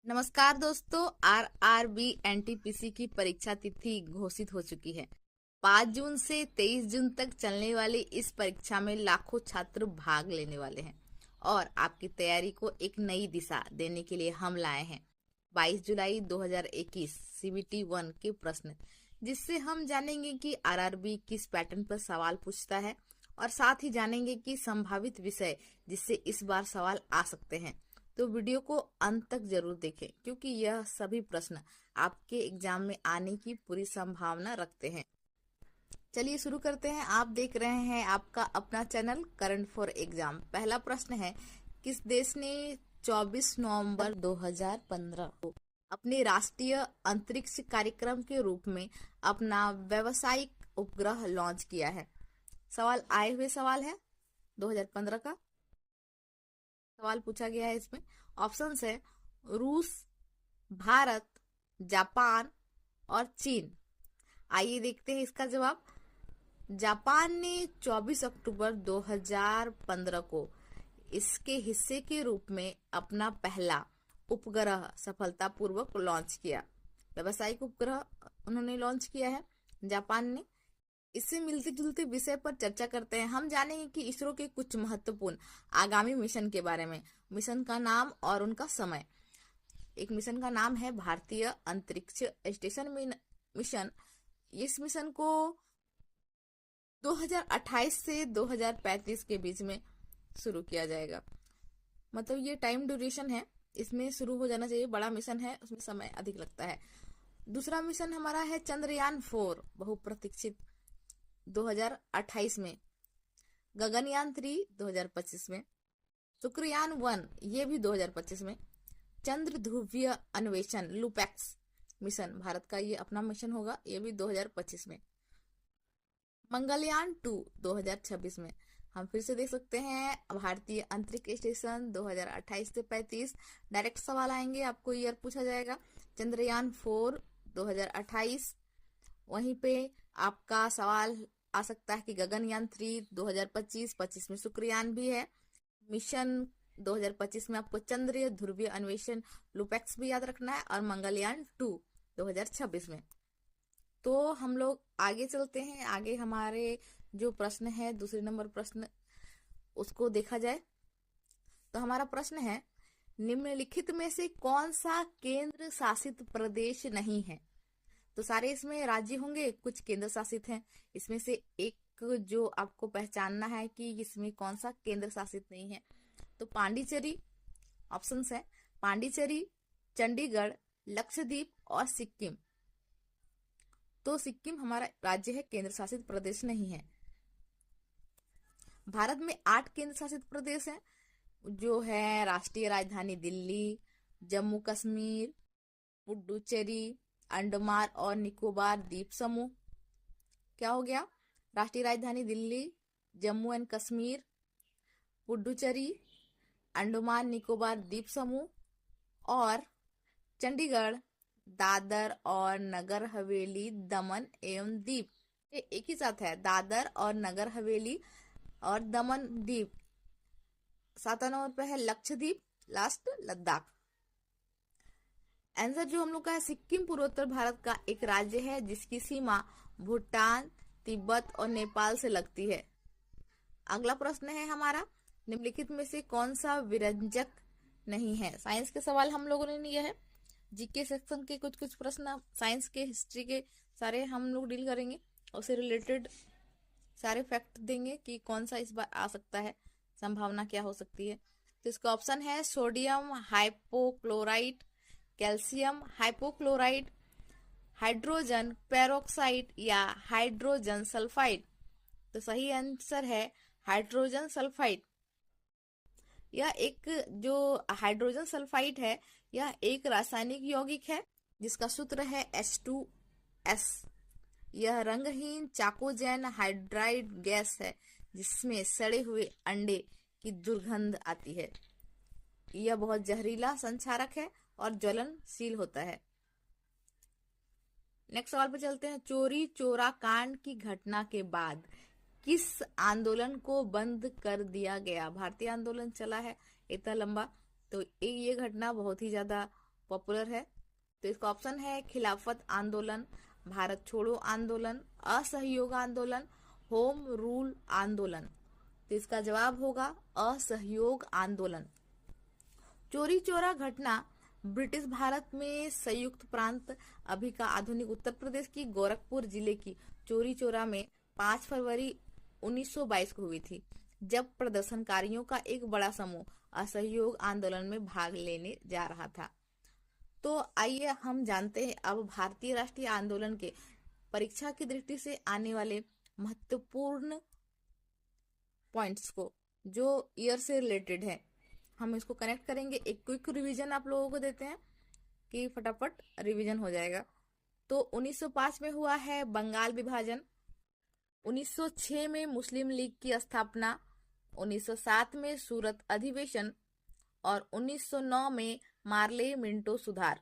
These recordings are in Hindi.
नमस्कार दोस्तों, आरआरबी एनटीपीसी की परीक्षा तिथि घोषित हो चुकी है। 5 जून से 23 जून तक चलने वाली इस परीक्षा में लाखों छात्र भाग लेने वाले हैं और आपकी तैयारी को एक नई दिशा देने के लिए हम लाए हैं 22 जुलाई 2021 सीबीटी 1 के प्रश्न, जिससे हम जानेंगे कि आरआरबी किस पैटर्न पर सवाल पूछता है और साथ ही जानेंगे कि संभावित विषय जिससे इस बार सवाल आ सकते हैं। तो वीडियो को अंत तक जरूर देखें, क्योंकि यह सभी प्रश्न आपके एग्जाम में आने की पूरी संभावना रखते हैं। चलिए शुरू करते हैं। आप देख रहे हैं आपका अपना चैनल करंट फॉर एग्जाम। पहला प्रश्न है, किस देश ने 24 नवंबर 2015 को अपने राष्ट्रीय अंतरिक्ष कार्यक्रम के रूप में अपना व्यावसायिक उपग्रह लॉन्च किया है? सवाल आए हुए सवाल है 2015 का सवाल पूछा गया है। इसमें ऑप्शंस है रूस, भारत, जापान और चीन। आइए देखते हैं इसका जवाब। जापान ने 24 अक्टूबर 2015 को इसके हिस्से के रूप में अपना पहला उपग्रह सफलतापूर्वक लॉन्च किया। व्यावसायिक उपग्रह उन्होंने लॉन्च किया है जापान ने। इससे मिलते जुलते विषय पर चर्चा करते हैं। हम जानेंगे कि इसरो के कुछ महत्वपूर्ण आगामी मिशन के बारे में। मिशन का नाम और उनका समय। एक मिशन का नाम है भारतीय अंतरिक्ष स्टेशन मिशन। इस मिशन को 2028 से 2035 के बीच में शुरू किया जाएगा। मतलब ये टाइम ड्यूरेशन है, इसमें शुरू हो जाना चाहिए। बड़ा मिशन है, उसमें समय अधिक लगता है। दूसरा मिशन हमारा है चंद्रयान 4, बहुप्रतीक्षित 2028 में। गगनयान 3 2025 में। शुक्रयान 1 ये भी 2025 में। चंद्र ध्रुवीय अन्वेषण लूपैक्स मिशन, भारत का ये अपना मिशन होगा, ये भी 2025 में। मंगलयान 2 2026 में। हम फिर से देख सकते हैं भारतीय अंतरिक्ष स्टेशन 2028 से 35। डायरेक्ट सवाल आएंगे, आपको ईयर पूछा जाएगा। चंद्रयान 4 2028। वहीं पे आपका सवाल आ सकता है कि गगनयान 3 2025 में शुक्रयान भी है। मिशन 2025 में आपको चंद्रीय ध्रुवीय अन्वेषण लूपैक्स भी याद रखना है, और मंगलयान 2 2026 में। तो हम लोग आगे चलते हैं। आगे हमारे जो प्रश्न है, दूसरे नंबर प्रश्न, उसको देखा जाए तो हमारा प्रश्न है, निम्नलिखित में से कौन सा केंद्र शासित प्रदेश नहीं है? तो सारे इसमें राज्य होंगे, कुछ केंद्र शासित हैं। इसमें से एक जो आपको पहचानना है कि इसमें कौन सा केंद्र शासित नहीं है। तो पांडिचेरी ऑप्शंस है, पांडिचेरी, चंडीगढ़, लक्षद्वीप और सिक्किम। तो सिक्किम हमारा राज्य है, केंद्र शासित प्रदेश नहीं है। भारत में 8 केंद्र शासित प्रदेश हैं, जो है राष्ट्रीय राजधानी दिल्ली, जम्मू कश्मीर, पुडुचेरी, अंडमान और निकोबार द्वीप समूह। क्या हो गया? राष्ट्रीय राजधानी दिल्ली, जम्मू एंड कश्मीर, पुडुचेरी, अंडमान निकोबार द्वीप समूह और चंडीगढ़, दादर और नगर हवेली, दमन एवं दीव। ये एक ही साथ है, दादर और नगर हवेली और दमन दीव। 7 नंबर पे है लक्षद्वीप, लास्ट लद्दाख। आंसर जो हम लोग का है, सिक्किम पूर्वोत्तर भारत का एक राज्य है जिसकी सीमा भूटान, तिब्बत और नेपाल से लगती है। अगला प्रश्न है हमारा, निम्नलिखित में से कौन सा विरंजक नहीं है? साइंस के सवाल हम लोगों ने लिया है। जीके सेक्शन के कुछ कुछ प्रश्न, साइंस के, हिस्ट्री के सारे हम लोग डील करेंगे, उससे रिलेटेड सारे फैक्ट देंगे कि कौन सा इस बार आ सकता है, संभावना क्या हो सकती है। तो इसका ऑप्शन है sodium hypochlorite, calcium hypochlorite, hydrogen peroxide या हाइड्रोजन सल्फाइड। तो सही आंसर है हाइड्रोजन सल्फाइड। यह एक जो हाइड्रोजन सल्फाइड है, यह एक रासायनिक यौगिक है जिसका सूत्र है H2S। यह रंगहीन चाकोजेन हाइड्राइड गैस है जिसमें सड़े हुए अंडे की दुर्गंध आती है। यह बहुत जहरीला संचारक है और ज्वलनशील होता है। नेक्स्ट सवाल पर चलते हैं। चोरी चोरा कांड की घटना के बाद किस आंदोलन को बंद कर दिया गया? भारतीय आंदोलन चला है इतना लंबा, तो ये घटना बहुत ही ज्यादा पॉपुलर है। तो इसका ऑप्शन है खिलाफत आंदोलन, भारत छोड़ो आंदोलन, असहयोग आंदोलन, होम रूल आंदोलन। तो इसका जवाब होगा असहयोग आंदोलन। चोरी चौरा घटना ब्रिटिश भारत में संयुक्त प्रांत अभी का आधुनिक उत्तर प्रदेश की गोरखपुर जिले की चोरी चौरा में 5 फरवरी 1922 को हुई थी, जब प्रदर्शनकारियों का एक बड़ा समूह असहयोग आंदोलन में भाग लेने जा रहा था। तो आइए हम जानते हैं अब भारतीय राष्ट्रीय आंदोलन के परीक्षा की दृष्टि से आने वाले महत्वपूर्ण पॉइंट्स को, जो ईयर से रिलेटेड है। हम इसको कनेक्ट करेंगे। एक क्विक रिवीजन आप लोगों को देते हैं कि फटाफट रिवीजन हो जाएगा। तो 1905 में हुआ है बंगाल विभाजन, 1906 में मुस्लिम लीग की स्थापना, 1907 में सूरत अधिवेशन और 1909 में मार्ले मिंटो सुधार,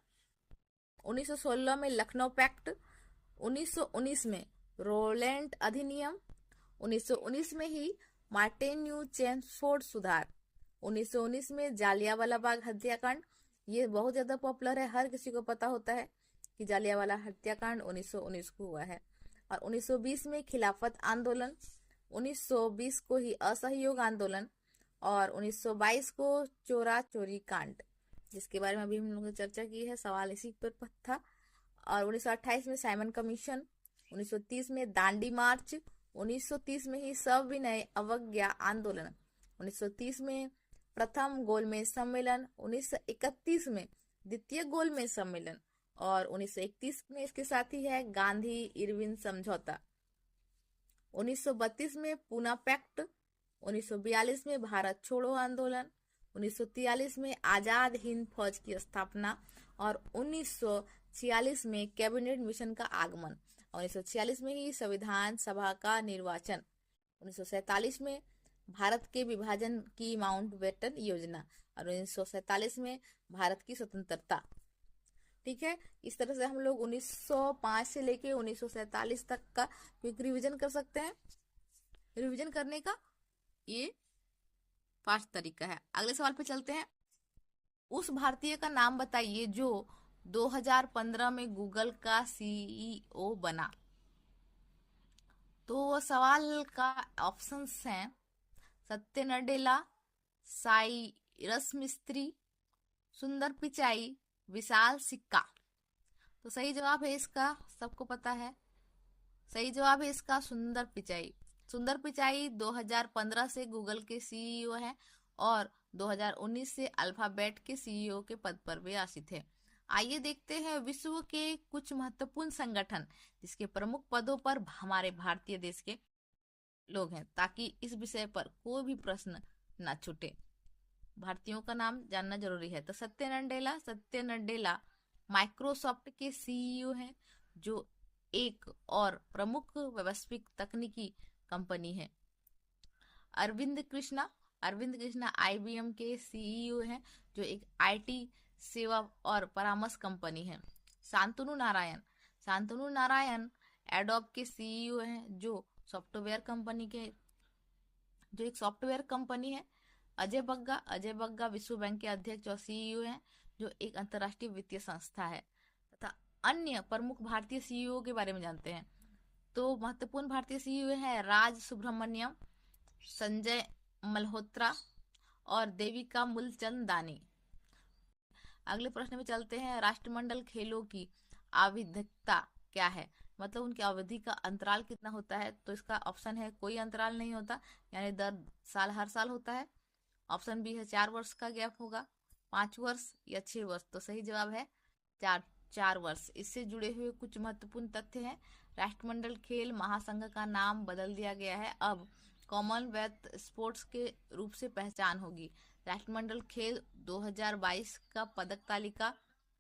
1916 में लखनऊ पैक्ट, 1919 में रोलैंड अधिनियम, 1919 में ही मार्टिन न्यू चेम्सफोर्ड सुधार, 1919 में जालियांवाला बाग हत्याकांड। ये बहुत ज्यादा पॉपुलर है, हर किसी को पता होता है कि जालियांवाला हत्याकांड 1919 को हुआ है। और 1920 में खिलाफत आंदोलन, 1920 को ही असहयोग आंदोलन और 1922 को चोरा चोरी कांड, जिसके बारे में अभी हम लोगों ने चर्चा की है, सवाल इसी पर था। और 1928 में साइमन कमीशन, 1930 में दांडी मार्च, 1930 में ही सविनय अवज्ञा आंदोलन, 1930 में प्रथम गोलमेज सम्मेलन, 1931 में द्वितीय गोलमेज सम्मेलन और 1931 में इसके साथ ही है गांधी इरविन समझौता, 1932 में पूना पैक्ट, 1942 में भारत छोड़ो आंदोलन, 1943 में आजाद हिंद फौज की स्थापना और 1946 में कैबिनेट मिशन का आगमन, 1946 में ही संविधान सभा का निर्वाचन, 1947 में भारत के विभाजन की माउंटबेटन योजना और 1947 में भारत की स्वतंत्रता। ठीक है, इस तरह से हम लोग 1905 से लेके 1947 तक का क्विक रिवीजन कर सकते हैं। रिवीजन करने का ये फास्ट तरीका है। अगले सवाल पे चलते हैं। उस भारतीय का नाम बताइए जो 2015 में गूगल का सीईओ बना। तो सवाल का ऑप्शंस हैं सत्य नडेला, साइरस मिस्त्री, सुंदर पिचाई, विशाल सिक्का। तो सही जवाब है इसका, सबको पता है, सही जवाब है इसका सुंदर पिचाई। सुंदर पिचाई 2015 से गूगल के सीईओ हैं और 2019 से अल्फाबेट के सीईओ के पद पर भी आसीन है। आइए देखते हैं विश्व के कुछ महत्वपूर्ण संगठन जिसके प्रमुख पदों पर हमारे भारतीय देश के लोग हैं, ताकि इस विषय पर कोई भी प्रश्न ना छूटे। भारतीयों का नाम जानना जरूरी है। तो सत्य नडेला माइक्रोसॉफ्ट के सीईओ हैं, जो एक और प्रमुख वैश्विक तकनीकी कंपनी है। अरविंद कृष्णा आईबीएम के सीईओ हैं, जो एक आईटी सेवा और परामर्श कंपनी है। शांतनु नारायण एडोब के सीईओ हैं, जो एक सॉफ्टवेयर कंपनी है। अजय बग्गा विश्व बैंक के अध्यक्ष और सीईओ हैं, जो एक अंतर्राष्ट्रीय वित्तीय संस्था है। तथा अन्य प्रमुख भारतीय सीईओ के बारे में जानते हैं। तो महत्वपूर्ण भारतीय सीईओ है राज सुब्रमण्यम, संजय मल्होत्रा और देविका मूलचंदानी। अगले प्रश्न में चलते हैं। राष्ट्रमंडल खेलों की आवधिकता क्या है, मतलब उनकी अवधि का अंतराल कितना होता है। तो इसका ऑप्शन है कोई अंतराल नहीं होता, यानी हर साल होता है। ऑप्शन बी है 4 वर्ष का गैप होगा, 5 वर्ष या 6 वर्ष। तो सही जवाब है 4 वर्ष। इससे जुड़े हुए कुछ महत्वपूर्ण तथ्य हैं। राष्ट्रमंडल खेल महासंघ का नाम बदल दिया गया है, अब कॉमनवेल्थ स्पोर्ट्स के रूप से पहचान होगी। राष्ट्रमंडल खेल 2022 का पदक तालिका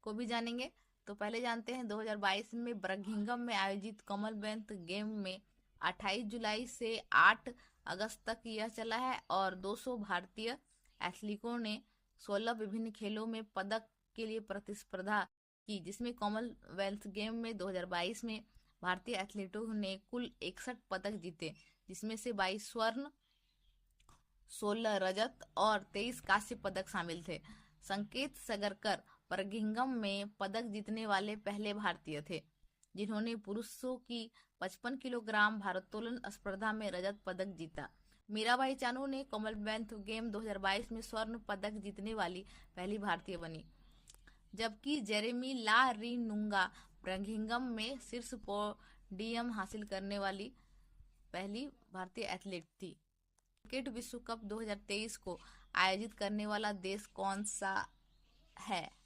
को भी जानेंगे। तो पहले जानते हैं 2022 में बर्मिंघम में आयोजित कॉमनवेल्थ गेम में 28 जुलाई से 8 अगस्त तक यह चला है और 200 भारतीय एथलीटों ने 16 विभिन्न खेलों में पदक के लिए प्रतिस्पर्धा की, जिसमें कॉमनवेल्थ गेम में 2022 में भारतीय एथलीटों ने कुल 61 पदक जीते, जिसमें से 22 स्वर्ण, 16 रजत और 23 कांस्य पदक शामिल थे। संकेत सगरकर बर्मिंघम में पदक जीतने वाले पहले भारतीय थे, जिन्होंने पुरुषों की 55 किलोग्राम भारोत्तोलन स्पर्धा में रजत पदक जीता। मीराबाई चानू ने कॉमनवेल्थ गेम 2022 में स्वर्ण पदक जीतने वाली पहली भारतीय बनी, जबकि जेरेमी ला रीनुंगा बर्मिंघम में शीर्ष पोडियम हासिल करने वाली पहली भारतीय एथलीट थी। क्रिकेट विश्व कप 2023 को आयोजित करने वाला देश कौन सा है?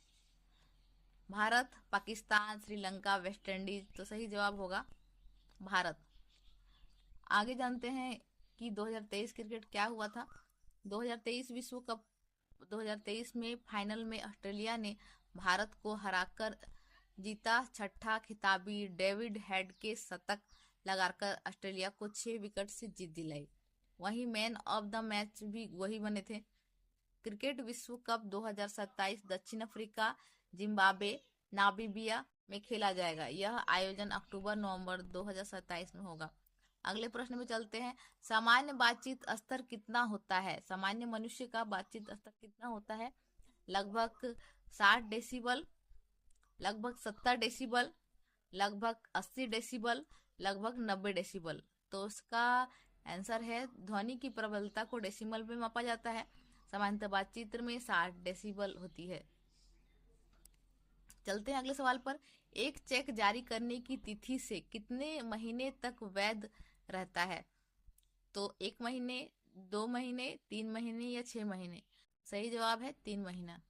Bharat, Pakistan, Sri Lanka, West Indies. तो सही जवाब होगा भारत। आगे जानते हैं कि 2023 क्रिकेट क्या हुआ था। 2023 विश्व कप 2023 में फाइनल में ऑस्ट्रेलिया ने भारत को हराकर जीता छठा खिताबी। डेविड हेड के शतक लगाकर ऑस्ट्रेलिया को 6 विकेट से जीत दिलाई। वहीं मैन ऑफ द मैच भी वही बने थे। क्रिकेट विश्व कप 2027 दक्षिण अफ्रीका, जिम्बाब्वे, नामीबिया में खेला जाएगा। यह आयोजन अक्टूबर-नवंबर 2027 में होगा। अगले प्रश्न में चलते हैं। सामान्य बातचीत स्तर कितना होता है? सामान्य मनुष्य का बातचीत स्तर कितना होता है? लगभग 60 डेसिबल, लगभग 70 डेसिबल, लगभग 80 डेसिबल, लगभग 90 डेसिबल। तो इसका आंसर है ध्वनि की प्रबलता को डेसिबल में मापा जाता है। सामान्यतः बातचीत में 60 डेसिबल होती है। चलते हैं अगले सवाल पर। एक चेक जारी करने की तिथि से कितने महीने तक वैध रहता है? तो 1 महीने, 2 महीने, 3 महीने या 6 महीने। सही जवाब है 3 महीना।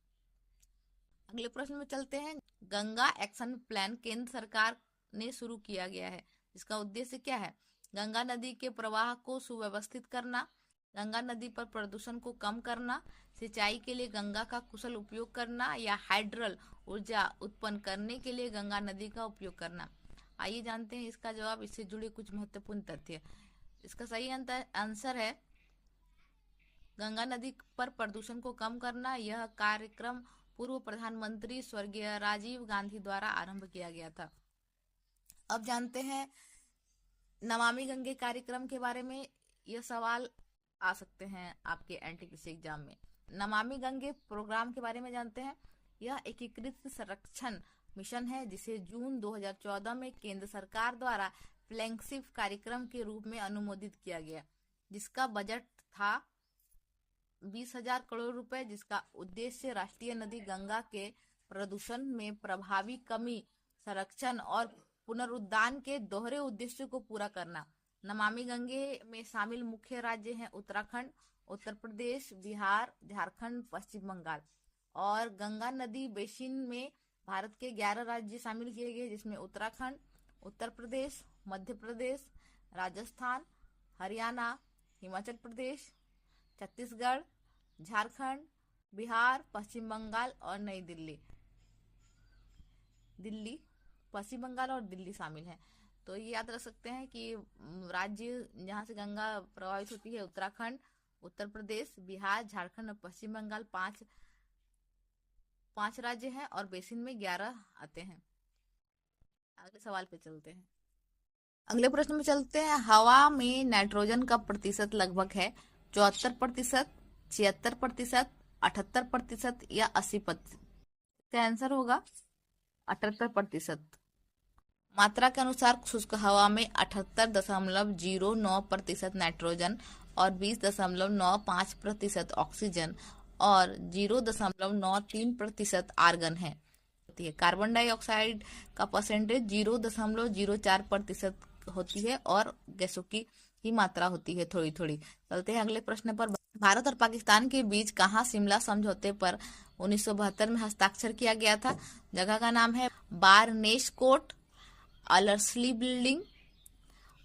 अगले प्रश्न में चलते हैं। गंगा एक्शन प्लान केंद्र सरकार ने शुरू किया गया है। इसका उद्देश्य क्या है? गंगा नदी के प्रवाह को सुव्यवस्थित करना, गंगा नदी पर प्रदूषण को कम करना, सिंचाई के लिए गंगा का कुशल उपयोग करना या हाइड्रल ऊर्जा उत्पन्न करने के लिए गंगा नदी का उपयोग करना। आइए जानते हैं इसका जवाब। इससे जुड़े कुछ महत्वपूर्ण तथ्य। इसका सही आंसर है गंगा नदी पर प्रदूषण को कम करना। यह कार्यक्रम पूर्व प्रधानमंत्री स्वर्गीय राजीव गांधी द्वारा आरंभ किया गया था। अब जानते हैं नमामि गंगे कार्यक्रम के बारे में। यह सवाल आ सकते हैं आपके एनटीपीसी एग्जाम में। नमामि गंगे प्रोग्राम के बारे में जानते हैं। यह एकीकृत संरक्षण मिशन है जिसे जून 2014 में केंद्र सरकार द्वारा फ्लैगशिप कार्यक्रम के रूप में अनुमोदित किया गया, जिसका बजट था 20,000 करोड़ रुपए, जिसका उद्देश्य राष्ट्रीय नदी गंगा के प्रदूषण में प्रभावी कमी, संरक्षण और पुनरुद्धार के दोहरे उद्देश्य को पूरा करना। नमामि गंगे में शामिल मुख्य राज्य हैं उत्तराखंड, उत्तर प्रदेश, बिहार, झारखंड, पश्चिम बंगाल। और गंगा नदी बेसिन में भारत के 11 राज्य शामिल किए गए, जिसमें उत्तराखंड, उत्तर प्रदेश, मध्य प्रदेश, राजस्थान, हरियाणा, हिमाचल प्रदेश, छत्तीसगढ़, झारखंड, बिहार, पश्चिम बंगाल और नई दिल्ली। पश्चिम बंगाल और दिल्ली शामिल हैं। तो ये याद रख सकते हैं कि राज्य जहाँ से गंगा प्रभावित होती है उत्तराखंड, उत्तर प्रदेश, बिहार, झारखंड और पश्चिम बंगाल पांच राज्य हैं और बेसिन में 11 आते हैं। अगले सवाल पे चलते हैं। अगले प्रश्न में चलते हैं। हवा में नाइट्रोजन का प्रतिशत लगभग है 74%, 76%, 78% या 80%। इसका आंसर होगा 78%। मात्रा के अनुसार शुष्क हवा में 78.09% नाइट्रोजन और 20.95% ऑक्सीजन और 0.93% आर्गन है। कार्बन डाइऑक्साइड का परसेंटेज 0.04% होती है और गैसों की ही मात्रा होती है थोड़ी थोड़ी। चलते हैं अगले प्रश्न पर। भारत और पाकिस्तान के बीच कहाँ शिमला समझौते पर 1972 में हस्ताक्षर किया गया था? जगह का नाम है बारनेस कोट, अलर्सली बिल्डिंग,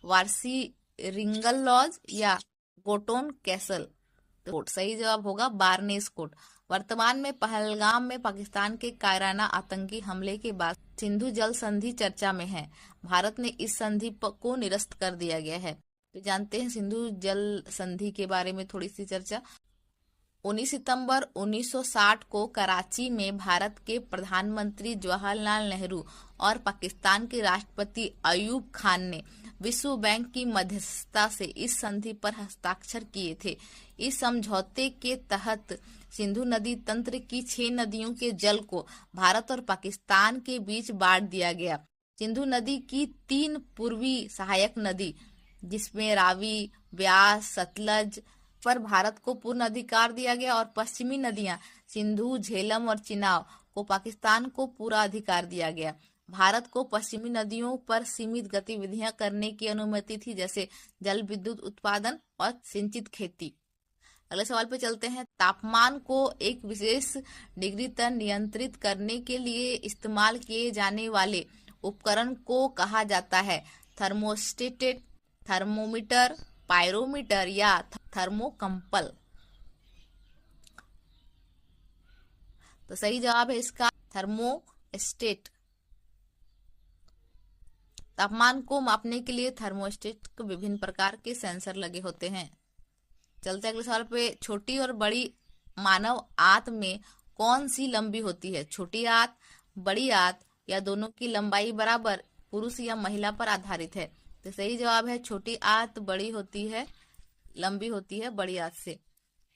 वारसी रिंगल लॉज या गोटोन कैसल। तो सही जवाब होगा बारनेस कोट। वर्तमान में पहलगाम में पाकिस्तान के कायराना आतंकी हमले के बाद सिंधु जल संधि चर्चा में है। भारत ने इस संधि को निरस्त कर दिया गया है। तो जानते हैं सिंधु जल संधि के बारे में थोड़ी सी चर्चा। 19 सितंबर 1960 को कराची में भारत के प्रधानमंत्री जवाहरलाल नेहरू और पाकिस्तान के राष्ट्रपति अयूब खान ने विश्व बैंक की मध्यस्थता से इस संधि पर हस्ताक्षर किए थे। इस समझौते के तहत सिंधु नदी तंत्र की 6 नदियों के जल को भारत और पाकिस्तान के बीच बांट दिया गया। सिंधु नदी की 3 पूर्वी सहायक नदी जिसमें रावी, ब्यास, सतलज पर भारत को पूर्ण अधिकार दिया गया और पश्चिमी नदियां सिंधु, झेलम और चिनाब को पाकिस्तान को पूरा अधिकार दिया गया। भारत को पश्चिमी नदियों पर सीमित गतिविधियां करने की अनुमति थी, जैसे जल विद्युत उत्पादन और सिंचित खेती। अगले सवाल पे चलते हैं। तापमान को एक विशेष डिग्री तक नियंत्रित करने के लिए इस्तेमाल किए जाने वाले उपकरण को कहा जाता है? थर्मोस्टेट, थर्मोमीटर, पायरोमीटर या थर्मोकंपल। तो सही जवाब है इसका थर्मोस्टेट। तापमान को मापने के लिए थर्मोस्टेट को विभिन्न प्रकार के सेंसर लगे होते हैं। चलते अगले सवाल पे। छोटी और बड़ी मानव आंत में कौन सी लंबी होती है? छोटी आंत, बड़ी आंत या दोनों की लंबाई बराबर पुरुष या महिला पर आधारित है? तो सही जवाब है छोटी आंत बड़ी होती है, लंबी होती है बड़ी आंत से।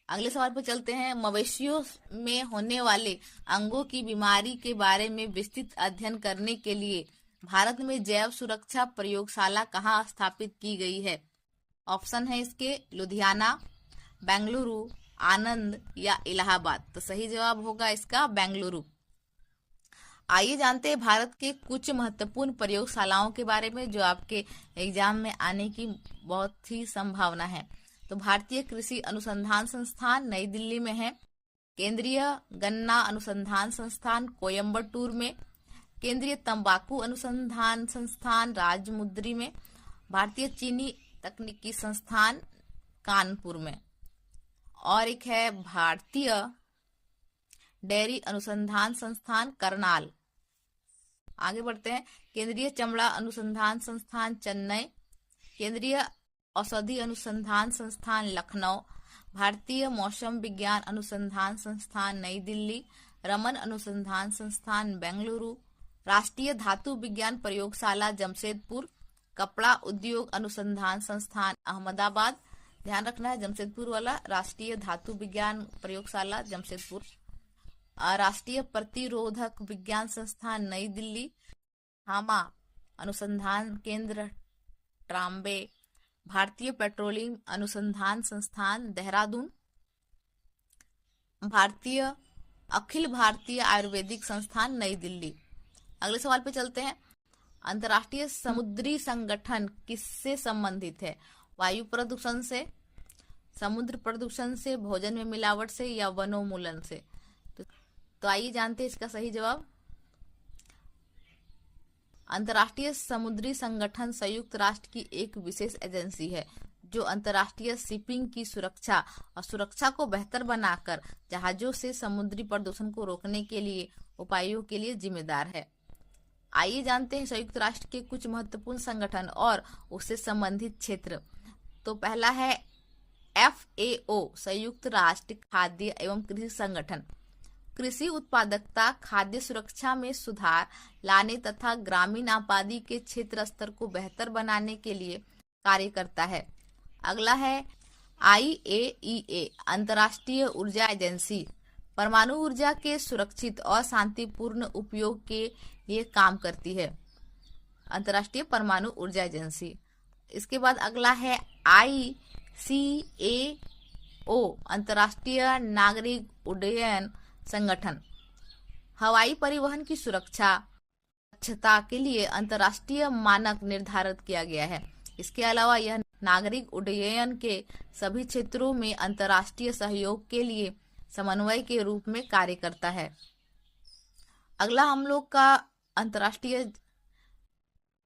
अगले सवाल पर चलते हैं। मवेशियों में होने वाले अंगों की बीमारी के बारे में विस्तृत अध्ययन करने के लिए भारत में जैव सुरक्षा प्रयोगशाला कहाँ स्थापित की गई है? ऑप्शन है इसके लुधियाना, बेंगलुरु, आनंद या इलाहाबाद। तो सही जवाब होगा इसका बेंगलुरु। आइए जानते हैं भारत के कुछ महत्वपूर्ण प्रयोगशालाओं के बारे में जो आपके एग्जाम में आने की बहुत ही संभावना है। तो भारतीय कृषि अनुसंधान संस्थान नई दिल्ली में है, केंद्रीय गन्ना अनुसंधान संस्थान कोयम्बटूर में, केंद्रीय तंबाकू अनुसंधान संस्थान राजमुंद्री में, भारतीय चीनी तकनीकी संस्थान कानपुर में, और एक है भारतीय डेयरी अनुसंधान संस्थान करनाल। आगे बढ़ते हैं। केंद्रीय चमड़ा अनुसंधान संस्थान चेन्नई, केंद्रीय औषधि अनुसंधान संस्थान लखनऊ, भारतीय मौसम विज्ञान अनुसंधान संस्थान नई दिल्ली, रमन अनुसंधान संस्थान बेंगलुरु, राष्ट्रीय धातु विज्ञान प्रयोगशाला जमशेदपुर, कपड़ा उद्योग अनुसंधान संस्थान अहमदाबाद। ध्यान रखना है जमशेदपुर वाला, राष्ट्रीय धातु विज्ञान प्रयोगशाला जमशेदपुर, राष्ट्रीय प्रतिरोधक विज्ञान संस्थान नई दिल्ली, हामा अनुसंधान केंद्र ट्राम्बे, भारतीय पेट्रोलियम अनुसंधान संस्थान देहरादून, अखिल भारतीय आयुर्वेदिक संस्थान नई दिल्ली। अगले सवाल पे चलते हैं। अंतर्राष्ट्रीय समुद्री संगठन किससे संबंधित है? वायु प्रदूषण से, समुद्र प्रदूषण से, भोजन में मिलावट से या वनोन्मूलन से? तो आइए जानते हैं इसका सही जवाब। अंतर्राष्ट्रीय समुद्री संगठन संयुक्त राष्ट्र की एक विशेष एजेंसी है जो अंतर्राष्ट्रीय शिपिंग की सुरक्षा को बेहतर बनाकर जहाजों से समुद्री प्रदूषण को रोकने के लिए उपायों के लिए जिम्मेदार है। आइए जानते हैं संयुक्त राष्ट्र के कुछ महत्वपूर्ण संगठन और उससे संबंधित क्षेत्र। तो पहला है FAO, संयुक्त राष्ट्र खाद्य एवं कृषि संगठन। कृषि उत्पादकता, खाद्य सुरक्षा में सुधार लाने तथा ग्रामीण आबादी के क्षेत्र स्तर को बेहतर बनाने के लिए कार्य करता है। अगला है IAEA, अंतर्राष्ट्रीय ऊर्जा एजेंसी। परमाणु ऊर्जा के सुरक्षित और शांतिपूर्ण उपयोग के लिए काम करती है, अंतर्राष्ट्रीय परमाणु ऊर्जा एजेंसी। इसके बाद अगला है ICAO, अंतर्राष्ट्रीय नागरिक उड्डयन संगठन। हवाई परिवहन की सुरक्षा के लिए अंतर्राष्ट्रीय मानक निर्धारित किया गया है। इसके अलावा यह नागरिक उड्डयन के सभी क्षेत्रों में अंतर्राष्ट्रीय सहयोग के लिए समन्वय के रूप में कार्य करता है। अगला हम लोग का अंतर्राष्ट्रीय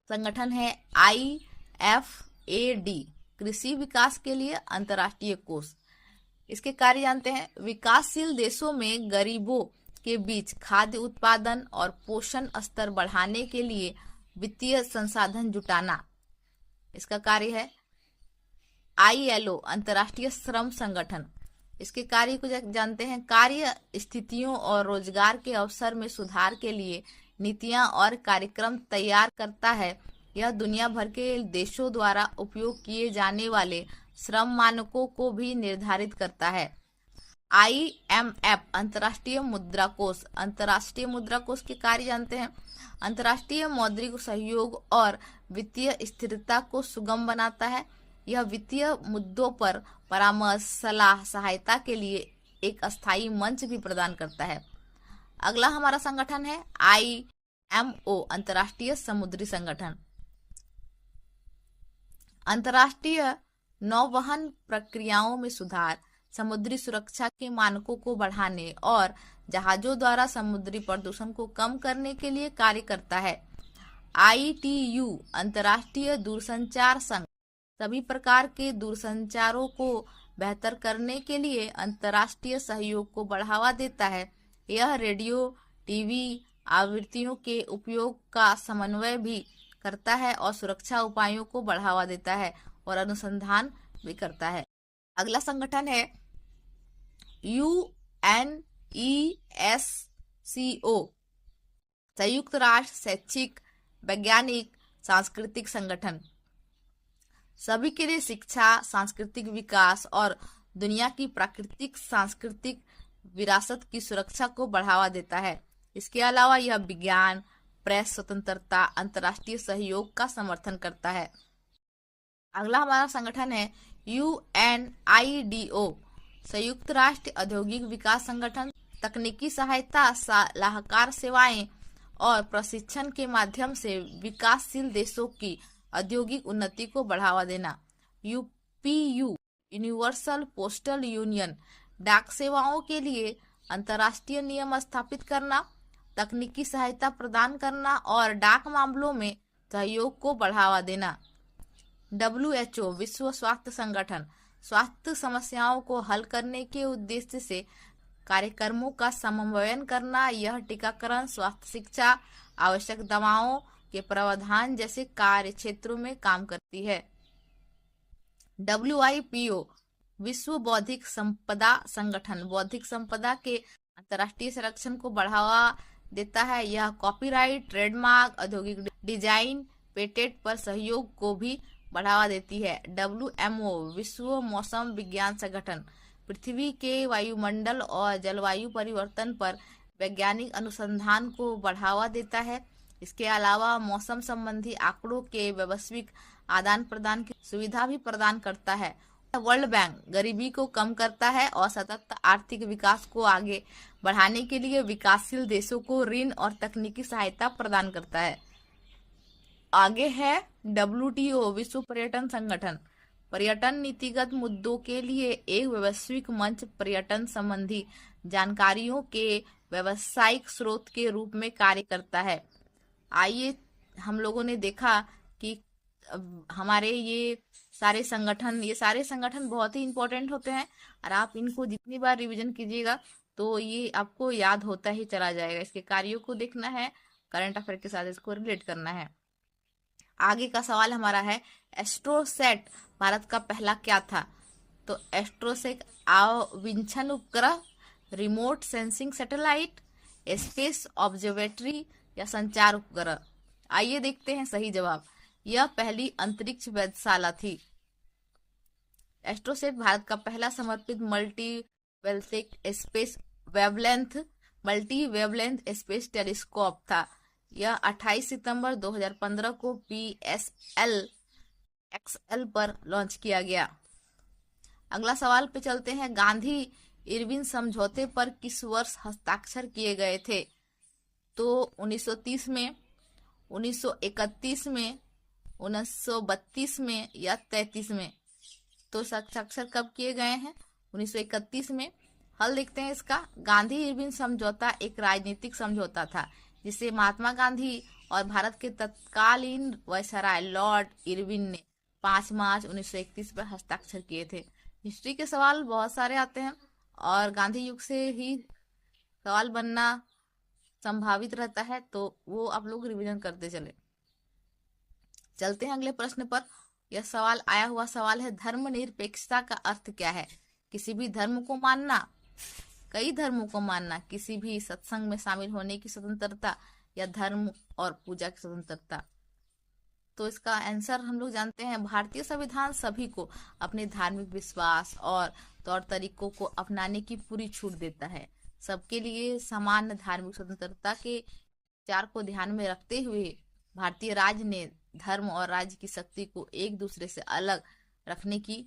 संगठन है IFAD, कृषि विकास के लिए अंतर्राष्ट्रीय कोष। इसके कार्य जानते हैं। विकासशील देशों में गरीबों के बीच खाद्य उत्पादन और पोषण स्तर बढ़ाने के लिए वित्तीय संसाधन जुटाना इसका कार्य है। ILO, अंतर्राष्ट्रीय श्रम संगठन। इसके कार्य को जानते हैं। कार्य स्थितियों और रोजगार के अवसर में सुधार के लिए नीतियां और कार्यक्रम तैयार करता है। यह दुनिया भर के देशों द्वारा उपयोग किए जाने वाले श्रम मानकों को भी निर्धारित करता है। IMF अंतर्राष्ट्रीय मुद्रा कोष, अंतर्राष्ट्रीय मुद्रा कोष के कार्य जानते हैं। अंतर्राष्ट्रीय मौद्रिक सहयोग और वित्तीय स्थिरता को सुगम बनाता है। यह वित्तीय मुद्दों पर परामर्श, सलाह, सहायता के लिए एक अस्थायी मंच भी प्रदान करता है। अगला हमारा संगठन है IMO अंतर्राष्ट्रीय समुद्री संगठन। अंतर्राष्ट्रीय नौवहन प्रक्रियाओं में सुधार, समुद्री सुरक्षा के मानकों को बढ़ाने और जहाजों द्वारा समुद्री प्रदूषण को कम करने के लिए कार्य करता है। ITU अंतर्राष्ट्रीय दूरसंचार संघ सभी प्रकार के दूरसंचारों को बेहतर करने के लिए अंतर्राष्ट्रीय सहयोग को बढ़ावा देता है। यह रेडियो, टीवी आवृत्तियों के उपयोग का समन्वय भी करता है और सुरक्षा उपायों को बढ़ावा देता है और अनुसंधान भी करता है। अगला संगठन है UNESCO संयुक्त राष्ट्र शैक्षिक, वैज्ञानिक, सांस्कृतिक संगठन। सभी के लिए शिक्षा, सांस्कृतिक विकास और दुनिया की प्राकृतिक सांस्कृतिक विरासत की सुरक्षा को बढ़ावा देता है। इसके अलावा यह विज्ञान, प्रेस स्वतंत्रता, अंतर्राष्ट्रीय सहयोग का समर्थन करता है। अगला हमारा संगठन है UNIDO संयुक्त राष्ट्र औद्योगिक विकास संगठन। तकनीकी सहायता, सलाहकार सेवाएं और प्रशिक्षण के माध्यम से विकासशील देशों की औद्योगिक उन्नति को बढ़ावा देना। UPU यूनिवर्सल पोस्टल यूनियन डाक सेवाओं के लिए अंतर्राष्ट्रीय नियम स्थापित करना, तकनीकी सहायता प्रदान करना और डाक मामलों में सहयोग को बढ़ावा देना। WHO विश्व स्वास्थ्य संगठन स्वास्थ्य समस्याओं को हल करने के उद्देश्य से कार्यक्रमों का समन्वयन करना। यह टीकाकरण, स्वास्थ्य शिक्षा, आवश्यक दवाओं के प्रावधान जैसे कार्य क्षेत्रों में काम करती है। WIPO विश्व बौद्धिक संपदा संगठन बौद्धिक संपदा के अंतर्राष्ट्रीय संरक्षण को बढ़ावा देता है। यह कॉपीराइट, ट्रेडमार्क, औद्योगिक डिजाइन, पेटेंट पर सहयोग को भी बढ़ावा देती है। WMO विश्व मौसम विज्ञान संगठन पृथ्वी के वायुमंडल और जलवायु परिवर्तन पर वैज्ञानिक अनुसंधान को बढ़ावा देता है। इसके अलावा मौसम संबंधी आंकड़ों के वैश्विक आदान प्रदान की सुविधा भी प्रदान करता है। वर्ल्ड बैंक गरीबी को कम करता है और सतत आर्थिक विकास को आगे बढ़ाने के लिए विकासशील देशों को ऋण और तकनीकी सहायता प्रदान करता है। आगे है WTO विश्व पर्यटन संगठन पर्यटन नीतिगत मुद्दों के लिए एक वैश्विक मंच पर्यटन संबंधी जानकारियों के व्यावसायिक स्रोत के रूप में कार्य करता है। आइए हम लोगों ने देखा कि हमारे ये सारे संगठन बहुत ही इम्पोर्टेंट होते हैं और आप इनको जितनी बार रिवीजन कीजिएगा तो ये आपको याद होता ही चला जाएगा। इसके कार्यों को देखना है, करंट अफेयर के साथ इसको रिलेट करना है। आगे का सवाल हमारा है एस्ट्रोसैट भारत का पहला क्या था? तो एस्ट्रोसैट आविंछन उपग्रह, remote sensing satellite, space observatory या संचार उपग्रह। आइए देखते हैं सही जवाब। यह पहली अंतरिक्ष वेधशाला थी। एस्ट्रोसैट भारत का पहला समर्पित मल्टी वेवलेंथ स्पेस टेलीस्कोप था। यह 28 सितंबर 2015 को PSL XL पर लॉन्च किया गया। अगला सवाल पे चलते हैं। गांधी इरविन समझौते पर किस वर्ष हस्ताक्षर किए गए थे? तो 1930 में, 1931 में, 1932 में या 33 में? तो हस्ताक्षर कब किए गए हैं? 1931 में। हल देखते हैं इसका। गांधी इरविन समझौता एक राजनीतिक समझौता था जिसे महात्मा गांधी और भारत के तत्कालीन वायसराय लॉर्ड इरविन ने 5 मार्च 1931 पर हस्ताक्षर किए थे। हिस्ट्री के सवाल बहुत सारे आते हैं और गांधी युग से ही सवाल बनना संभावित रहता है, तो वो आप लोग रिवीजन करते चलते हैं अगले प्रश्न पर। यह सवाल आया हुआ सवाल है, धर्मनिरपेक्षता का अर्थ क्या है? किसी भी धर्म को मानना, कई धर्मों को मानना, किसी भी सत्संग में शामिल होने की स्वतंत्रता या धर्म और पूजा की स्वतंत्रता। तो इसका आंसर हम लोग जानते हैं, भारतीय संविधान सभी को अपने धार्मिक विश्वास और तौर तरीकों को अपनाने की पूरी छूट देता है। सबके लिए समान धार्मिक स्वतंत्रता के विचार को ध्यान में रखते हुए भारतीय राज्य ने धर्म और राज्य की शक्ति को एक दूसरे से अलग रखने की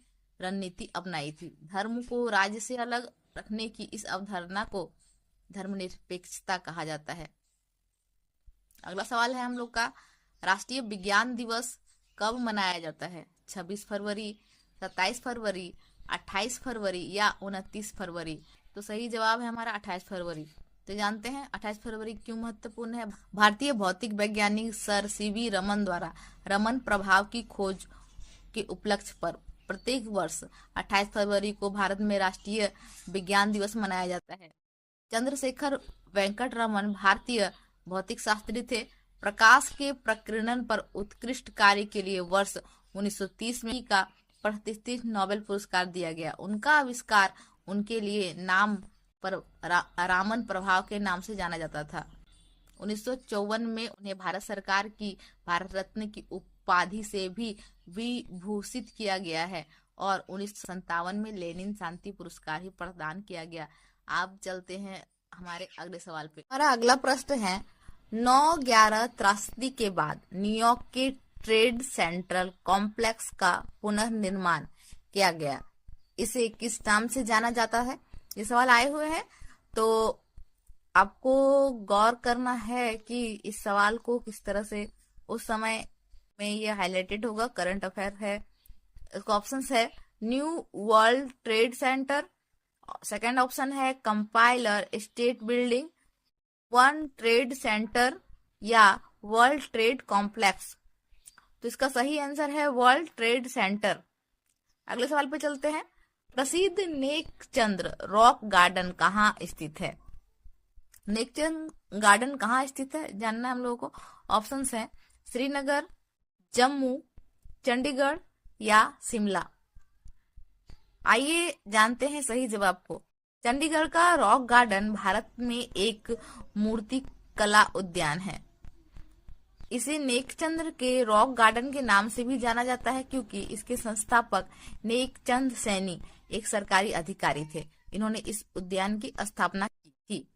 रणनीति अपनाई थी। धर्म को राज्य से अलग रखने की इस अवधारणा को धर्मनिरपेक्षता कहा जाता है। अगला सवाल है हम लोग का, राष्ट्रीय विज्ञान दिवस कब मनाया जाता है? 26 फरवरी, 27 फरवरी, 28 फरवरी या 29 फरवरी? तो सही जवाब है हमारा 28 फरवरी। तो जानते हैं 28 फरवरी क्यों महत्वपूर्ण है? भारतीय भौतिक वैज्ञानिक सर सीवी रमन द्वारा रमन प्रभाव की खोज के उपलक्ष्य पर प्रत्येक वर्ष 28 फरवरी को भारत में राष्ट्रीय विज्ञान दिवस मनाया जाता है। चंद्रशेखर वेंकट रमन भारतीय भौतिक शास्त्री थे। प्रकाश के प्रकीर्णन पर उत्कृष्ट कार्य के लिए वर्ष 1930 में का प्रतिष्ठित नोबेल पुरस्कार दिया गया। उनका आविष्कार उनके लिए नाम पर रामन प्रभाव के नाम से जाना जाता था। 1954 में उन्हें भारत सरकार की भारत रत्न की उपाधि से भी विभूषित किया गया है और 1957 में लेनिन शांति पुरस्कार ही प्रदान किया गया। आप चलते हैं हमारे अगले सवाल पे। हमारा अगला प्रश्न है, 9/11 त्रासदी के बाद न्यूयॉर्क के ट्रेड सेंट्रल कॉम्प्लेक्स का पुनर्निर्माण किया गया, इसे किस नाम से जाना जाता है? ये सवाल आए हुए हैं, तो आपको गौर करना है कि इस सवाल को किस तरह से उस समय में ये हाईलाइटेड होगा। करंट अफेयर है। इसका ऑप्शन है new world trade centre, second option है compiler state building, one trade centre या वर्ल्ड ट्रेड कॉम्प्लेक्स। तो इसका सही आंसर है वर्ल्ड ट्रेड सेंटर। अगले सवाल पे चलते हैं। प्रसिद्ध नेकचंद्र रॉक गार्डन कहाँ स्थित है? नेकचंद गार्डन कहाँ स्थित है जानना है हम लोगों को। ऑप्शंस हैं श्रीनगर, जम्मू, चंडीगढ़ या शिमला। आइए जानते हैं सही जवाब को। चंडीगढ़ का रॉक गार्डन भारत में एक मूर्ति कला उद्यान है। इसे नेकचंद के रॉक गार्डन के नाम से भी जाना जाता है क्योंकि इसके संस्थापक नेकचंद सैनी एक सरकारी अधिकारी थे। इन्होंने इस उद्यान की स्थापना की थी।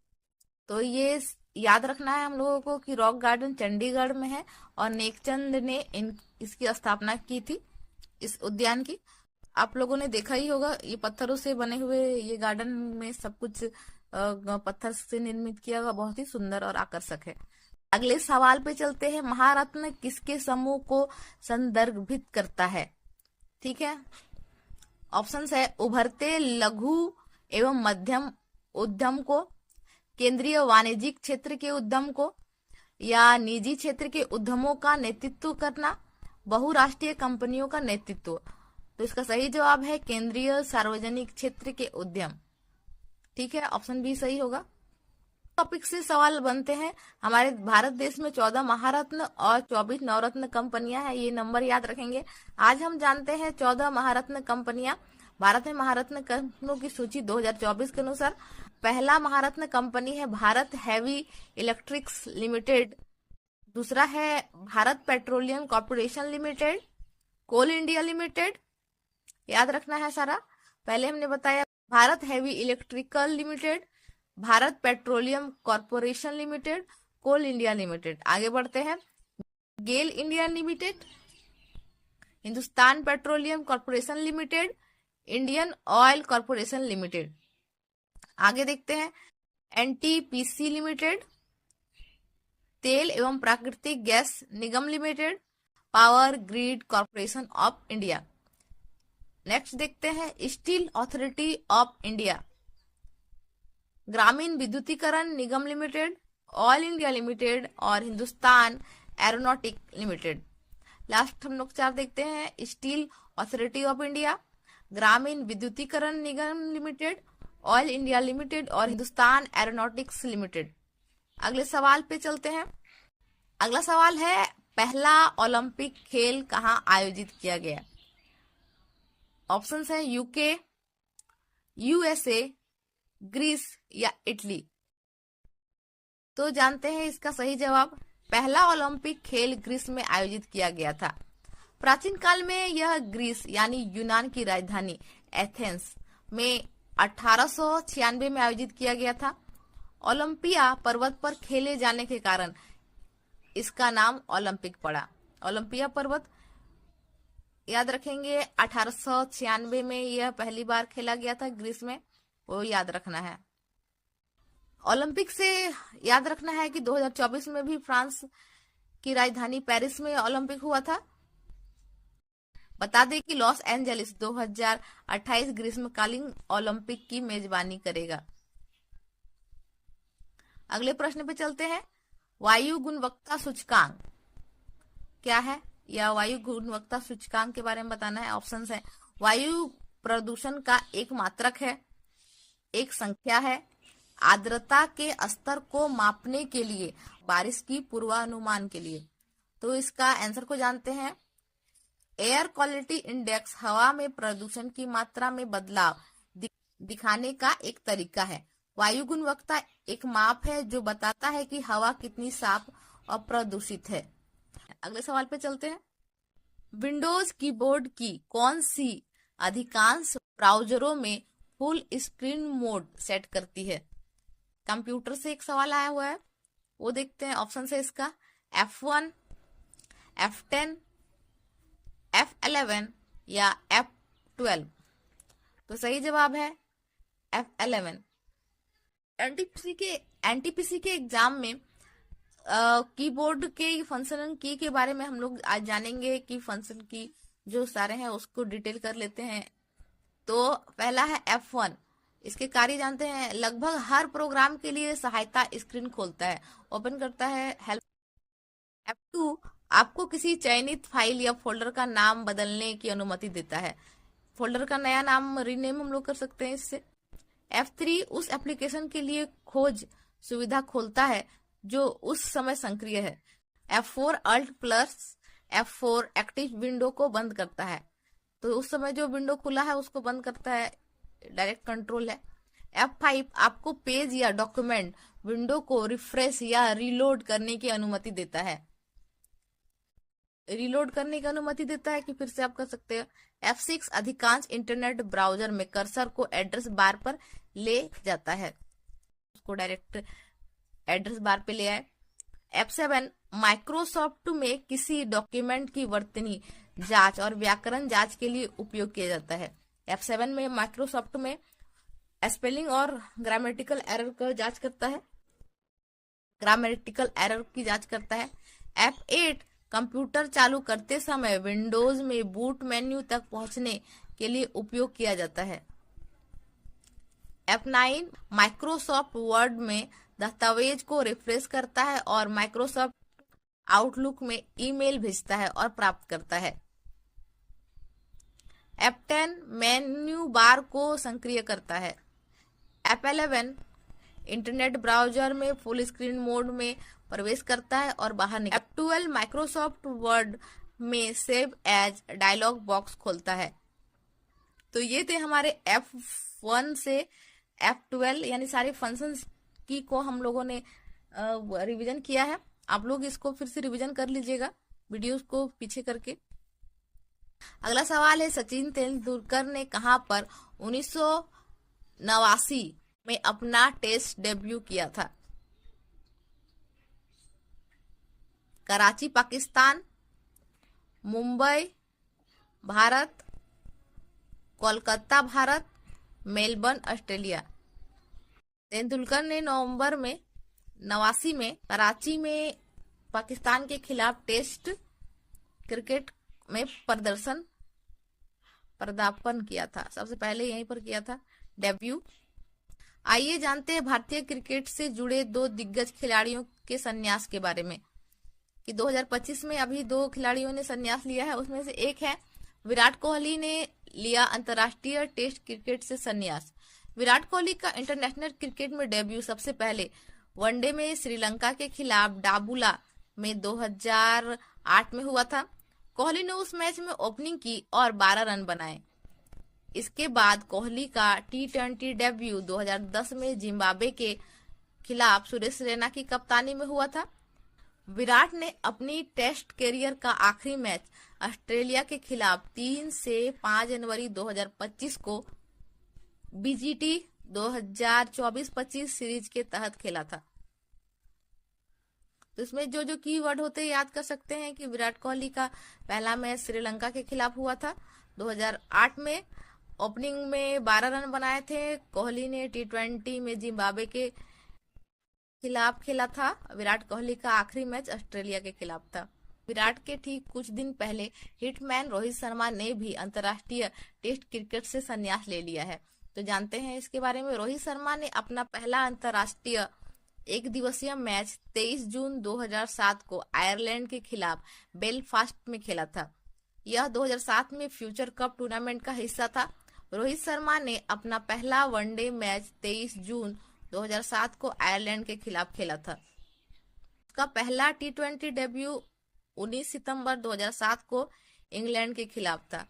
तो ये याद रखना है हम लोगों को कि रॉक गार्डन चंडीगढ़ में है और नेकचंद ने इसकी स्थापना की थी इस उद्यान की। आप लोगों ने देखा ही होगा, ये पत्थरों से बने हुए ये गार्डन में सब कुछ पत्थर से निर्मित किया हुआ बहुत ही सुंदर और आकर्षक है। अगले सवाल पे चलते हैं। महारत्न किसके समूह को संदर्भित करता है? ठीक है, ऑप्शंस है उभरते लघु एवं मध्यम उद्यम को, केंद्रीय वाणिज्यिक क्षेत्र के उद्यम को या निजी क्षेत्र के उद्यमों का नेतृत्व करना, बहुराष्ट्रीय कंपनियों का नेतृत्व। तो इसका सही जवाब है केंद्रीय सार्वजनिक क्षेत्र के उद्यम। ठीक है, ऑप्शन बी सही होगा। टॉपिक से सवाल बनते हैं। हमारे भारत देश में 14 महारत्न और 24 नवरत्न कंपनियां हैं, ये नंबर याद रखेंगे। आज हम जानते हैं 14 महारत्न कंपनियां। भारत में महारत्न कंपनियों की सूची 2024 के अनुसार पहला महारत्न कंपनी है भारत हैवी इलेक्ट्रिक्स लिमिटेड, दूसरा है Bharat petroleum corporation limited, coal India limited, याद रखना है सारा। पहले हमने बताया Bharat heavy electrical limited, Bharat petroleum corporation limited, coal India limited. आगे बढ़ते हैं। GAIL India limited, Hindustan petroleum corporation limited, Indian oil corporation limited. आगे देखते हैं एनटीपीसी लिमिटेड, तेल एवं प्राकृतिक गैस निगम limited, power grid corporation of India. Next देखते हैं स्टील अथॉरिटी ऑफ इंडिया, ग्रामीण विद्युतीकरण निगम लिमिटेड, ऑयल इंडिया लिमिटेड और हिंदुस्तान एरोनॉटिक लिमिटेड। लास्ट हम लोग 4 देखते हैं स्टील अथॉरिटी ऑफ इंडिया, ग्रामीण विद्युतीकरण निगम लिमिटेड, ऑयल इंडिया लिमिटेड और हिंदुस्तान एरोनॉटिक्स लिमिटेड। अगले सवाल पे चलते हैं। अगला सवाल है पहला ओलंपिक खेल कहाँ आयोजित किया गया? ऑप्शंस हैं यूके, यूएसए, ग्रीस या इटली। तो जानते हैं इसका सही जवाब। पहला ओलंपिक खेल ग्रीस में आयोजित किया गया था। प्राचीन काल में यह ग्रीस यानी यूनान की राजधानी एथेंस में 1896 में आयोजित किया गया था। ओलंपिया पर्वत पर खेले जाने के कारण इसका नाम ओलंपिक पड़ा। ओलंपिया पर्वत याद रखेंगे, 1896 में यह पहली बार खेला गया था ग्रीस में, वो याद रखना है। ओलंपिक से याद रखना है कि 2024 में भी फ्रांस की राजधानी पेरिस में ओलंपिक हुआ था। बता दें कि लॉस एंजलिस 2028 ग्रीष्मकालीन ओलंपिक की मेजबानी करेगा। अगले प्रश्न पे चलते हैं। वायु गुणवत्ता सूचकांक क्या है, या वायु गुणवत्ता सूचकांक के बारे में बताना है। ऑप्शंस है, वायु प्रदूषण का एक मात्रक है, एक संख्या है, आर्द्रता के स्तर को मापने के लिए, बारिश की पूर्वानुमान के लिए। तो इसका आंसर को जानते हैं। एयर क्वालिटी इंडेक्स हवा में प्रदूषण की मात्रा में बदलाव दिखाने का एक तरीका है। वायु गुणवत्ता एक माप है जो बताता है कि हवा कितनी साफ और प्रदूषित है। अगले सवाल पे चलते हैं। विंडोज कीबोर्ड की कौन सी अधिकांश ब्राउजरों में फुल स्क्रीन मोड सेट करती है? कंप्यूटर से एक सवाल आया हुआ है, वो देखते हैं। ऑप्शन है इसका F1, F10, F11 या F12। तो सही जवाब है F11। एनटीपीसी के एग्जाम में कीबोर्ड के फंक्शन की के बारे में हम लोग आज जानेंगे कि फंक्शन की जो सारे हैं उसको डिटेल कर लेते हैं। तो पहला है F1, इसके कार्य जानते हैं। लगभग हर प्रोग्राम के लिए सहायता स्क्रीन खोलता है, ओपन करता है हेल्प। F2 आपको किसी चयनित फाइल या फोल्डर का नाम बदलने की अनुमति देता है, फोल्डर का नया नाम रीनेम हम लोग कर सकते हैं इससे। F3 उस एप्लीकेशन के लिए खोज सुविधा खोलता है जो उस समय सक्रिय है। F4 alt plus F4 active window को बंद करता है, तो उस समय जो विंडो खुला है उसको बंद करता है, डायरेक्ट कंट्रोल है। F5 आपको पेज या डॉक्यूमेंट विंडो को रिफ्रेश या रीलोड करने की अनुमति देता है, रीलोड करने की अनुमति देता है कि फिर से आप कर सकते हैं। F6 अधिकांश इंटरनेट ब्राउजर में कर्सर को एड्रेस बार पर ले जाता है, उसको डायरेक्ट एड्रेस बार पे ले आए। F7 माइक्रोसॉफ्ट में किसी डॉक्यूमेंट की वर्तनी जांच और व्याकरण जांच के लिए उपयोग किया जाता है। F7 में माइक्रोसॉफ्ट में स्पेलिंग और ग्रामेटिकल एरर का जांच करता है, ग्रामेटिकल एरर की जांच करता है। F8 कंप्यूटर चालू करते समय विंडोज में बूट मेन्यू तक पहुंचने के लिए उपयोग किया जाता है। F9 माइक्रोसॉफ्ट वर्ड में दस्तावेज को रिफ्रेश करता है और माइक्रोसॉफ्ट आउटलुक में ईमेल भेजता है और प्राप्त करता है। F10 मेन्यू बार को सक्रिय करता है। F11 इंटरनेट ब्राउजर में फुल स्क्रीन मोड में प्रवेश करता है और बाहर निकलता है। F12 माइक्रोसॉफ्ट वर्ड में सेव एज डायलॉग बॉक्स खोलता है। तो ये थे हमारे F1 से F12 यानी सारे फंक्शंस की को हम लोगों ने रिवीजन किया है। आप लोग इसको फिर से रिवीजन कर लीजिएगा वीडियोस को पीछे करके। अगला सवाल है, सचिन तेंदुलकर ने कहां पर 1989 में अपना टेस्ट डेब्यू किया था? Karachi Pakistan, Mumbai Bharat, Kolkata Bharat, Melbourne Australia. तेंदुलकर ने नवंबर में 89 में कराची में पाकिस्तान के खिलाफ टेस्ट क्रिकेट में पदार्पण किया था, सबसे पहले यहीं पर किया था डेब्यू। आइए जानते हैं भारतीय क्रिकेट से जुड़े दो दिग्गज खिलाड़ियों के संन्यास के बारे में कि 2025 में अभी दो खिलाड़ियों ने संन्यास लिया है। उसमें से एक है विराट कोहली ने लिया अंतर्राष्ट्रीय टेस्ट क्रिकेट से संन्यास। विराट कोहली का इंटरनेशनल क्रिकेट में डेब्यू सबसे पहले वनडे में श्रीलंका के खिलाफ डाबुला में 2008 में हुआ था। कोहली ने उस मैच में ओपनिंग की और 12 रन बनाए। इसके बाद कोहली का T20 डेब्यू 2010 में जिम्बाब्वे के खिलाफ सुरेश रैना की कप्तानी में हुआ था। विराट ने अपनी टेस्ट कैरियर का आखिरी मैच ऑस्ट्रेलिया के खिलाफ 3 से 5 जनवरी 2025 को बीजीटी 2024-25 सीरीज के तहत खेला था। तो इसमें जो जो कीवर्ड होते हैं याद कर सकते हैं कि विराट कोहली का पहला मैच श्रीलंका के खिलाफ हुआ था 2008 में। ओपनिंग में 12 रन बनाए थे। कोहली ने T20 में जिम्बाब्वे के खिलाफ खेला था। विराट कोहली का आखिरी मैच ऑस्ट्रेलिया के खिलाफ था। विराट के ठीक कुछ दिन पहले हिटमैन रोहित शर्मा ने भी अंतर्राष्ट्रीय टेस्ट क्रिकेट से संन्यास ले लिया है। तो जानते हैं इसके बारे में। रोहित शर्मा ने अपना पहला अंतर्राष्ट्रीय एक दिवसीय मैच 23 जून 2007 को आयरलैंड के खिलाफ बेलफास्ट में खेला था। यह 2007 में फ्यूचर कप टूर्नामेंट का हिस्सा था। रोहित शर्मा ने अपना पहला वनडे मैच 23 जून 2007 को आयरलैंड के खिलाफ खेला था। उसका पहला T20 डेब्यू 19 सितंबर 2007 को इंग्लैंड के खिलाफ था।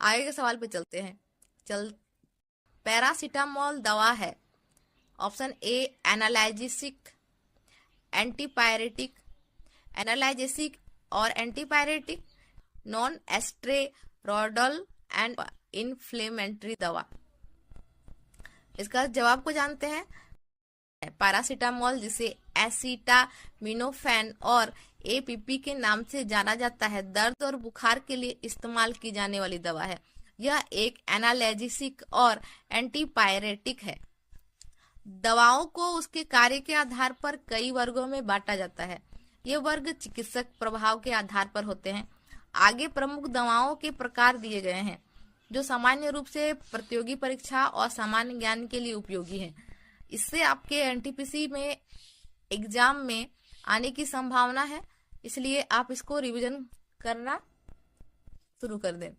आगे के सवाल पे चलते हैं। पैरासीटामोल दवा है। Option A analgesic, antipyretic, analgesic और एंटीपायरेटिक, नॉन एस्टेरॉयडल एंड इन्फ्लेमेटरी दवा। इसका जवाब को जानते हैं। पैरासीटामोल, जिसे एसिटामिनोफेन और एपीपी के नाम से जाना जाता है, दर्द और बुखार के लिए इस्तेमाल की जाने वाली दवा है। यह एक एनाल्जेसिक और एंटीपायरेटिक है। दवाओं को उसके कार्य के आधार पर कई वर्गों में बांटा जाता है। ये वर्ग चिकित्सक प्रभाव के आधार पर होते हैं। आगे प्रमुख दवाओं के प्रकार दिए गए हैं जो सामान्य रूप से प्रतियोगी परीक्षा और सामान्य ज्ञान के लिए उपयोगी हैं। इससे आपके एनटीपीसी में एग्जाम में आने की संभावना है, इसलिए आप इसको रिवीजन करना शुरू कर दें।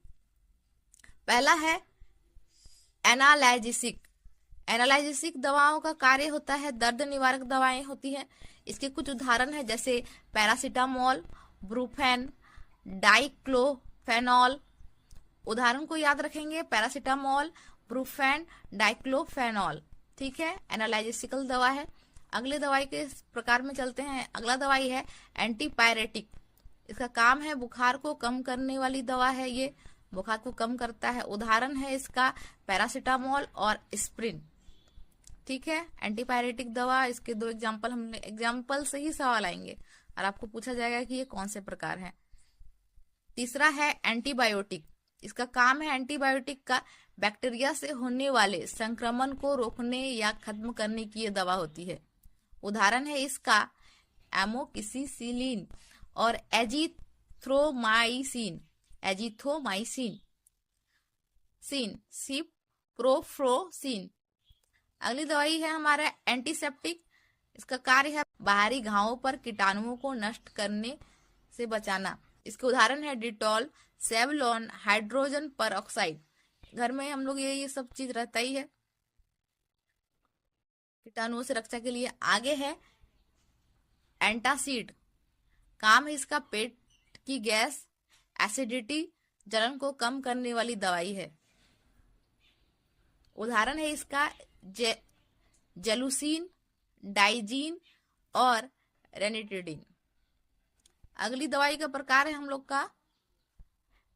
पहला है एनाल्जेसिक। एनाल्जेसिक दवाओं का कार्य होता है दर्द निवारक दवाएं होती हैं। इसके कुछ उदाहरण है जैसे पैरासीटामोल, ब्रूफेन, डाइक्लोफेनॉल। उदाहरण को याद रखेंगे, पैरासीटामोल, ब्रूफेन, डाइक्लोफेनॉल। ठीक है, एनाल्जेसिकल दवा है। अगले दवाई के प्रकार में चलते हैं। अगला दवाई है एंटीपायरेटिक। इसका काम है बुखार को कम करने वाली दवा है। ये बुखार को कम करता है। उदाहरण है इसका पैरासीटामोल और एस्पिरिन। ठीक है, एंटीपायरेटिक दवा। इसके दो एग्जाम्पल, हमने एग्जाम्पल से ही सवाल आएंगे और आपको पूछा जाएगा कि ये कौन से प्रकार है। तीसरा है एंटीबायोटिक। इसका काम है एंटीबायोटिक का बैक्टीरिया से होने वाले संक्रमण को रोकने या खत्म करने की ये दवा होती है। उदाहरण है इसका एमोक्सिसिलिन और एजिथ्रोमाइसिन, सिप्रोफ्लोक्सिन। अगली दवाई है हमारा एंटीसेप्टिक। इसका कार्य है बाहरी घावों पर कीटाणुओं को नष्ट करने से बचाना। इसके उदाहरण है डिटॉल, सेवलॉन, हाइड्रोजन परऑक्साइड। घर में हम लोग ये सब चीज रहता ही है कीटाणुओं से रक्षा के लिए। आगे है एंटासिड। काम है इसका पेट की गैस, एसिडिटी, जलन को कम करने वाली दवाई है। उदाहरण है इसका जेलुसिन, डाइजीन और रेनिटिडिन। अगली दवाई का प्रकार है हम लोग का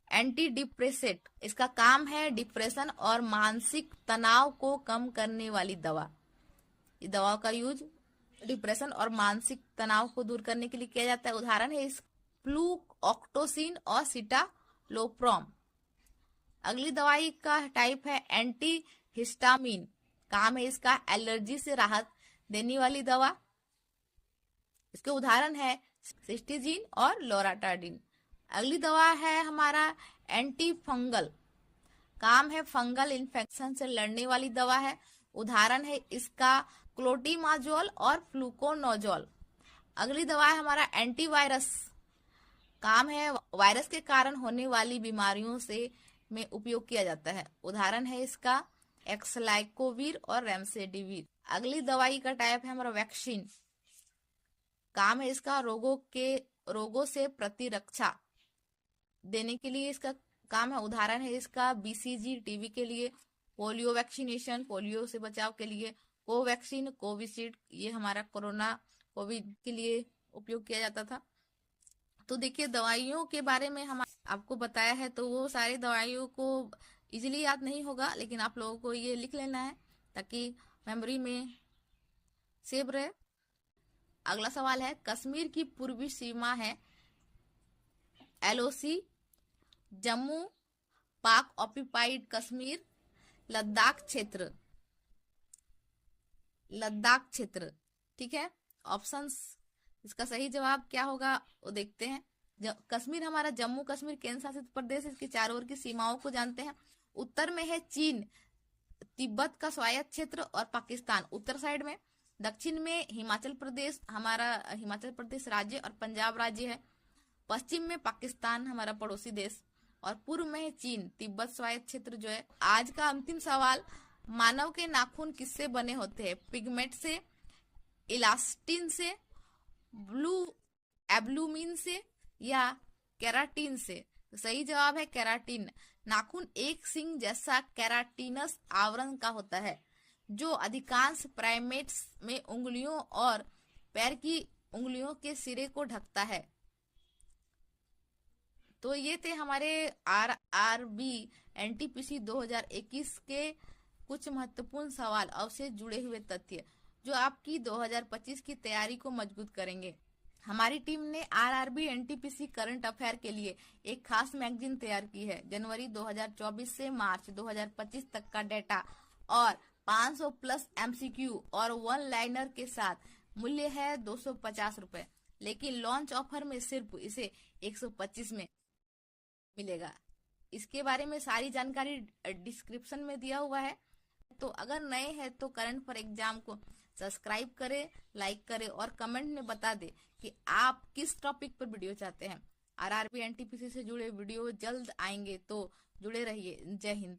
एंटी डिप्रेसेंट। इसका काम है डिप्रेशन और मानसिक तनाव को कम करने वाली दवा। इस दवा का यूज डिप्रेशन और मानसिक तनाव को दूर करने के लिए किया जाता है। उदाहरण है इस फ्लूऑक्टोसिन और सिटालोप्रोम। अगली दवाई का टाइप है एंटी हिस्टामिन। काम है इसका एलर्जी से राहत देने वाली दवा। इसके उदाहरण है सिस्टीजिन और लोराटाडिन। अगली दवा है हमारा एंटी फंगल। काम है फंगल इन्फेक्शन से लड़ने वाली दवा है। उदाहरण है इसका क्लोटिमाजोल और फ्लूकोनोजोल। अगली दवा है हमारा एंटीवायरस। काम है वायरस के कारण होने वाली बीमारियों से में उपयोग किया जाता है। उदाहरण है इसका एक्सलाइकोविर और रेमडेसिविर। अगली दवाई का टाइप है हमारा वैक्सीन। काम है इसका रोगों से प्रतिरक्षा देने के लिए इसका काम है। उदाहरण है इसका बीसीजी, टीबी के लिए, पोलियो वैक्सीनेशन, पोलियो से बचाव के लिए, कोवैक्सीन, कोविशील्ड, ये हमारा कोरोना कोविड के लिए उपयोग किया जाता था। तो देखिए दवाइयों के बारे में हम आपको बताया है, तो वो सारी दवाइयों को इजीली याद नहीं होगा, लेकिन आप लोगों को ये लिख लेना है ताकि मेमोरी में सेव रहे। अगला सवाल है, कश्मीर की पूर्वी सीमा है एलओसी, जम्मू, पाक ऑक्यूपाइड कश्मीर, लद्दाख क्षेत्र। लद्दाख क्षेत्र, ठीक है। ऑप्शंस, इसका सही जवाब क्या होगा वो देखते हैं। कश्मीर हमारा जम्मू कश्मीर केंद्र शासित प्रदेश, इसकी चारों ओर की सीमाओं को जानते हैं। उत्तर में है चीन, तिब्बत का स्वायत्त क्षेत्र और पाकिस्तान उत्तर साइड में। दक्षिण में हिमाचल प्रदेश, हमारा हिमाचल प्रदेश राज्य और पंजाब राज्य है। पश्चिम में पाकिस्तान हमारा पड़ोसी देश, और पूर्व में है चीन, तिब्बत स्वायत्त क्षेत्र जो है। आज का अंतिम सवाल, मानव के नाखून किससे बने होते हैं? पिगमेंट से, इलास्टिन से, ब्लू एब्लूमिन से या केराटिन से? तो सही जवाब है केराटिन। नाखून एक सिंग जैसा केराटिनस आवरण का होता है जो अधिकांश प्राइमेट्स में उंगलियों और पैर की उंगलियों के सिरे को ढकता है। तो ये थे हमारे RRB NTPC 2021 के कुछ महत्वपूर्ण सवाल और से जुड़े हुए तथ्य जो आपकी 2025 की तैयारी को मजबूत करेंगे। हमारी टीम ने RRB NTPC करंट अफेयर के लिए एक खास मैगजीन तैयार की है। जनवरी 2024 से मार्च 2025 तक का डेटा और 500 प्लस MCQ और वन लाइनर के साथ मूल्य है 250 रुपए, लेकिन लॉन्च ऑफर में सिर्फ इसे 125 में मिलेगा। इसके बारे में सारी जानकारी डिस्क्रिप्शन में दिया हुआ है। तो अगर नए हैं तो करंट फॉर एग्जाम को सब्सक्राइब करें, लाइक करें और कमेंट में बता दें कि आप किस टॉपिक पर वीडियो चाहते हैं। RRB NTPC से जुड़े वीडियो जल्द आएंगे, तो जुड़े रहिए। जय हिंद।